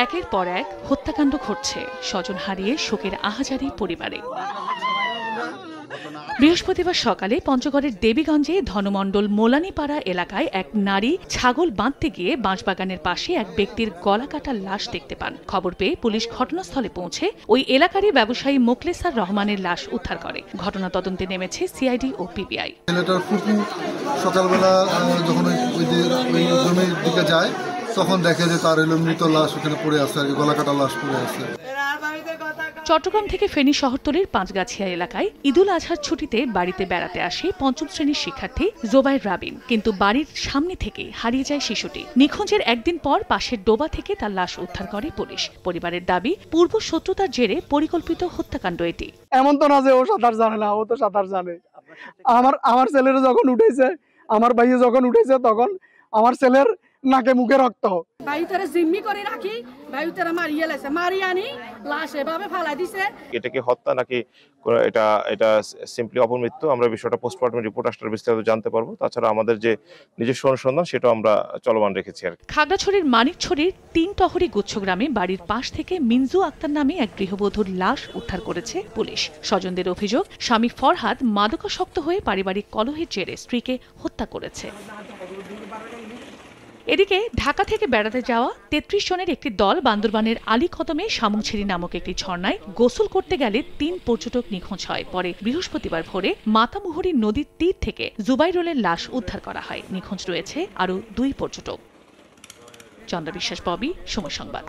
একের পর এক হত্যাকাণ্ড ঘটছে, স্বজন হারিয়ে শোকের আহাজারি পরিবারে। বৃহস্পতিবার সকালে পঞ্চগড়ের দেবীগঞ্জে ধনমণ্ডল মোলানীপাড়া এলাকায় এক নারী ছাগল বাঁধতে গিয়ে বাঁশবাগানের পাশে এক ব্যক্তির গলাকাটা লাশ দেখতে পান। খবর পেয়ে পুলিশ ঘটনাস্থলে পৌঁছে ওই এলাকারই ব্যবসায়ী মোখলেসার রহমানের লাশ উদ্ধার করে। ঘটনা তদন্তে নেমেছে সিআইডি ও পিবিআই। সকালবেলা যখন ওই জমির দিকে যায় তখন দেখে যে তার মৃত লাশ ওখানে পড়ে আছে, গলাকাটা লাশ পড়ে আছে। চট্টগ্রাম থেকে ফেনী শহরতলির পাঁচগাছিয়া এলাকায় ঈদুল আজহার ছুটিতে বাড়িতে বেড়াতে আসে পঞ্চম শ্রেণীর শিক্ষার্থী জোবাইর রাবিন, কিন্তু বাড়ির সামনে থেকে হারিয়ে যায় শিশুটি। নিখোঁজের একদিন পর পাশের ডোবা থেকে তার লাশ উদ্ধার করে পুলিশ। পরিবারের দাবি, পূর্ব শত্রুতার জেরে পরিকল্পিত হত্যাকাণ্ড এটি। এমন তো না যে ও সাঁতার জানে না, ও তো সাঁতার জানে। আমার ছেলের যখন উঠেছে, আমার ভাইয়ে যখন উঠেছে, তখন আমার ছেলের নাকে মুখে রক্ত। বায়ুতারা জিম্মি করে রাখি, বায়ুতারা মারিয়ে লেছে, মারিয়ে আনি লাশ এভাবে ফালাই দিছে। এটা কি হত্যা নাকি এটা সিম্পলি অপমৃত্যু, আমরা বিষয়টা পোস্টমর্টম রিপোর্ট আসলে বিস্তারিত জানতে পারবো। তাছাড়া আমাদের যে নিজস্ব অনুসন্ধান সেটা আমরা চলমান রেখেছি। আর খাগড়াছড়ির মানিকছড়ির ৩ টহরি গুচ্ছগ্রামে বাড়ির পাশ থেকে মিনজু আক্তার নামে এক গৃহবধূর লাশ উদ্ধার করেছে পুলিশ। স্বজনদের অভিযোগ, স্বামী ফরহাদ মাদকাসক্ত হয়ে পারিবারিক কলহের জেরে স্ত্রীকে হত্যা করেছে। এদিকে ঢাকা থেকে বেড়াতে যাওয়া ৩৩ জনের একটি দল বান্দরবানের আলীকদমে শামুকঝিরি নামক একটি ঝর্ণায় গোসল করতে গেলে ৩ পর্যটক নিখোঁজ হয়। পরে বৃহস্পতিবার ভোরে মাতামুহুরী নদীর তীর থেকে জুবাইরুলের লাশ উদ্ধার করা হয়। নিখোঁজ রয়েছে আরও 2 পর্যটক। চন্দ্র বিশ্বাস, ববি, সময় সংবাদ।